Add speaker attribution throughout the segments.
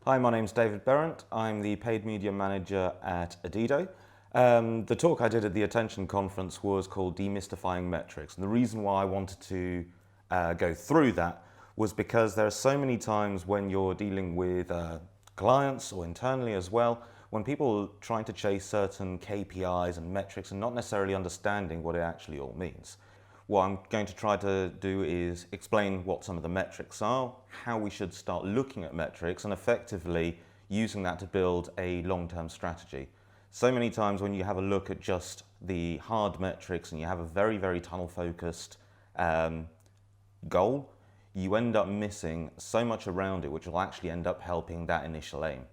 Speaker 1: Hi, my name's David Berendt. I'm the paid media manager at Adido. The talk I did at the Attention conference was called Demystifying Metrics. And the reason why I wanted to go through that was because there are so many times when you're dealing with clients or internally as well, when people are trying to chase certain KPIs and metrics and not necessarily understanding what it actually all means. What I'm going to try to do is explain what some of the metrics are, how we should start looking at metrics, and effectively using that to build a long-term strategy. So many times when you have a look at just the hard metrics and you have a very, very tunnel-focused goal, you end up missing so much around it, which will actually end up helping that initial aim.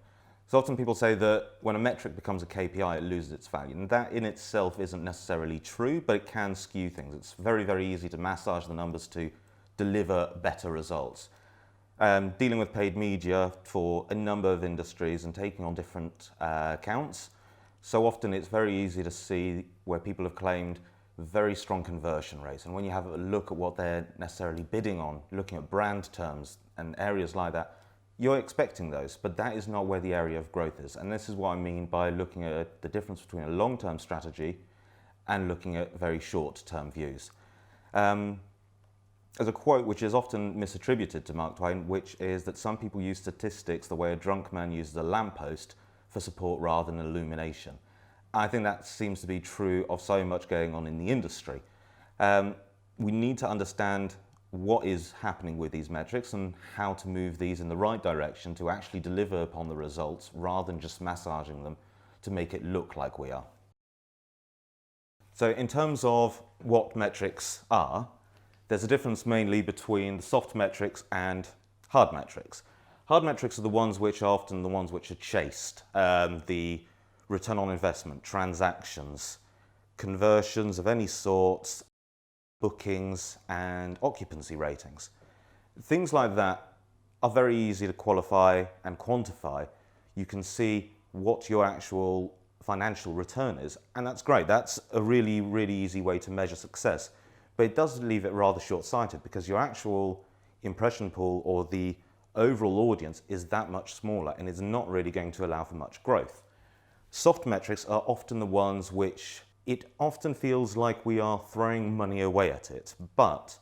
Speaker 1: So often people say that when a metric becomes a KPI, it loses its value. And that in itself isn't necessarily true, but it can skew things. It's very, very easy to massage the numbers to deliver better results. Dealing with paid media for a number of industries and taking on different accounts, so often it's very easy to see where people have claimed very strong conversion rates. And when you have a look at what they're necessarily bidding on, looking at brand terms and areas like that, you're expecting those, but that is not where the area of growth is. And this is what I mean by looking at the difference between a long-term strategy and looking at very short-term views. There's a quote which is often misattributed to Mark Twain, which is that some people use statistics the way a drunk man uses a lamppost for support rather than illumination. I think that seems to be true of so much going on in the industry. We need to understand what is happening with these metrics and how to move these in the right direction to actually deliver upon the results rather than just massaging them to make it look like we are. So in terms of what metrics are, there's a difference mainly between the soft metrics and hard metrics. Hard metrics are the ones which are often the ones which are chased. The return on investment, transactions, conversions of any sorts, bookings and occupancy ratings. Things like that are very easy to qualify and quantify. You can see what your actual financial return is, and that's great. That's a really, really easy way to measure success. But it does leave it rather short-sighted because your actual impression pool or the overall audience is that much smaller and is not really going to allow for much growth. Soft metrics are often the ones which it often feels like we are throwing money away at it, but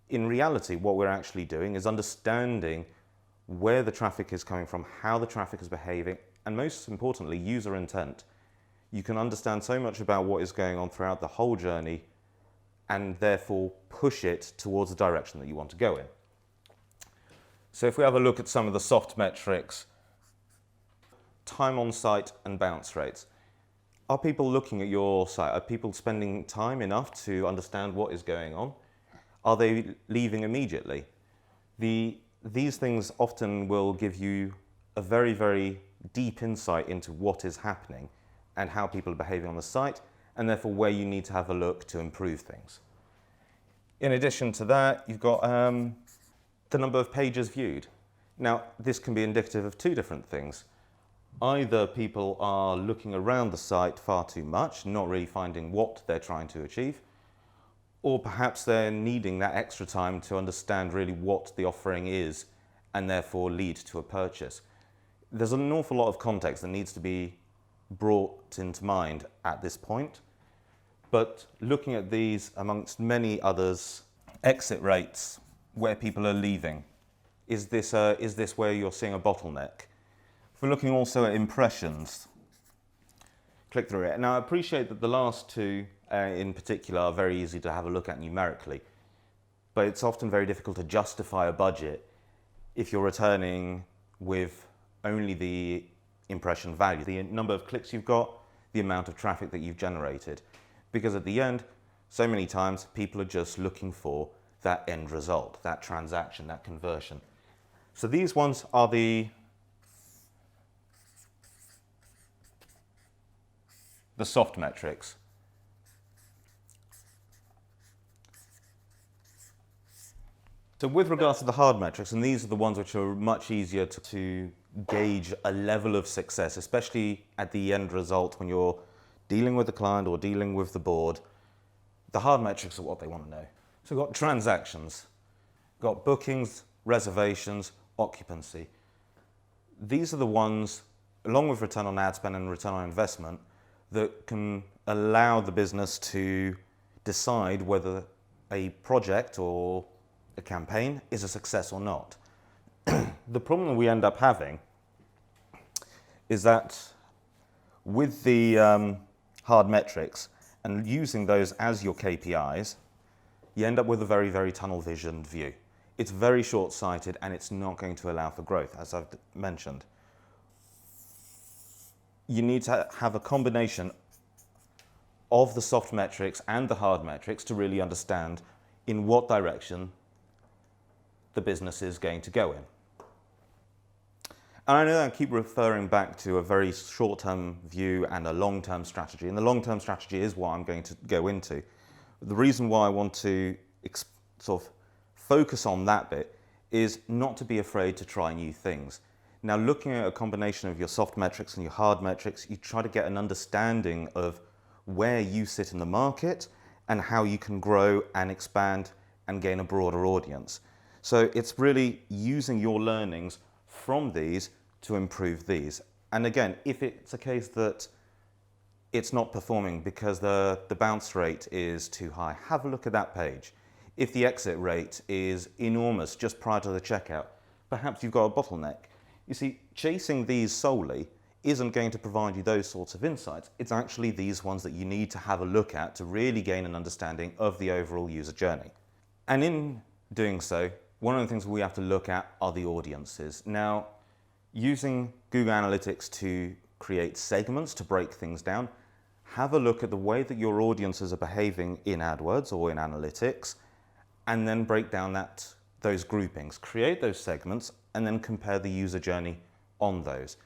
Speaker 1: in reality what we're actually doing is understanding where the traffic is coming from, how the traffic is behaving, and most importantly, user intent. You can understand so much about what is going on throughout the whole journey and therefore push it towards the direction that you want to go in. So if we have a look at some of the soft metrics, time on site and bounce rates. Are people looking at your site? Are people spending time enough to understand what is going on? Are they leaving immediately? These things often will give you a very, very deep insight into what is happening and how people are behaving on the site, and therefore where you need to have a look to improve things. In addition to that, you've got the number of pages viewed. Now, this can be indicative of two different things. Either people are looking around the site far too much, not really finding what they're trying to achieve, or perhaps they're needing that extra time to understand really what the offering is and therefore lead to a purchase. There's an awful lot of context that needs to be brought into mind at this point, but looking at these amongst many others, exit rates, where people are leaving, is this where you're seeing a bottleneck? If we're looking also at impressions, click through it. Now I appreciate that the last two in particular are very easy to have a look at numerically, but it's often very difficult to justify a budget if you're returning with only the impression value, the number of clicks you've got, the amount of traffic that you've generated. Because at the end, so many times people are just looking for that end result, that transaction, that conversion. So these ones are the soft metrics. So with regards to the hard metrics, and these are the ones which are much easier to gauge a level of success, especially at the end result when you're dealing with the client or dealing with the board, the hard metrics are what they want to know. So we've got transactions, got bookings, reservations, occupancy. these are the ones, along with return on ad spend and return on investment, that can allow the business to decide whether a project or a campaign is a success or not. The problem that we end up having is that with the hard metrics and using those as your KPIs, you end up with a very, very tunnel visioned view. It's very short-sighted and it's not going to allow for growth, as I've mentioned. You need to have a combination of the soft metrics and the hard metrics to really understand in what direction the business is going to go in. And I know I keep referring back to a very short-term view and a long-term strategy, and the long-term strategy is what I'm going to go into. The reason why I want to sort of focus on that bit is not to be afraid to try new things. Now, looking at a combination of your soft metrics and your hard metrics, you try to get an understanding of where you sit in the market and how you can grow and expand and gain a broader audience. So it's really using your learnings from these to improve these. And again, if it's a case that it's not performing because the bounce rate is too high, have a look at that page. If the exit rate is enormous just prior to the checkout, perhaps you've got a bottleneck. You see, chasing these solely isn't going to provide you those sorts of insights. It's actually these ones that you need to have a look at to really gain an understanding of the overall user journey. And in doing so, one of the things we have to look at are the audiences. Now, using Google Analytics to create segments to break things down, have a look at the way that your audiences are behaving in AdWords or in Analytics, and then break down those groupings. Create those segments and then compare the user journey on those.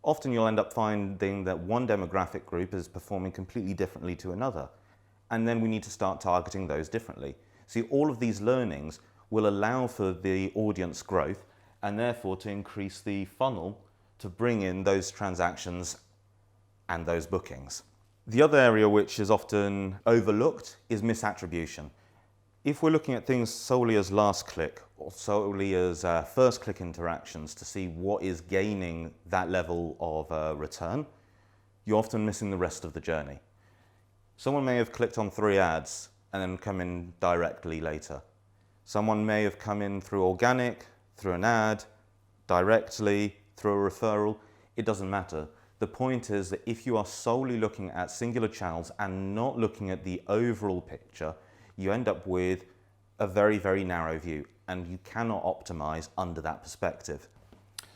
Speaker 1: Often you'll end up finding that one demographic group is performing completely differently to another, and then we need to start targeting those differently. See, all of these learnings will allow for the audience growth and therefore to increase the funnel to bring in those transactions and those bookings. The other area which is often overlooked is misattribution. If we're looking at things solely as last click or solely as first click interactions to see what is gaining that level of return, you're often missing the rest of the journey. Someone may have clicked on 3 ads and then come in directly later. Someone may have come in through organic, through an ad, directly, through a referral. It doesn't matter. The point is that if you are solely looking at singular channels and not looking at the overall picture, you end up with a very, very narrow view, and you cannot optimize under that perspective.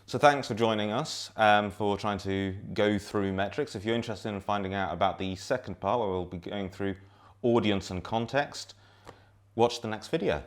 Speaker 1: So thanks for joining us for trying to go through metrics. If you're interested in finding out about the second part where we'll be going through audience and context, watch the next video.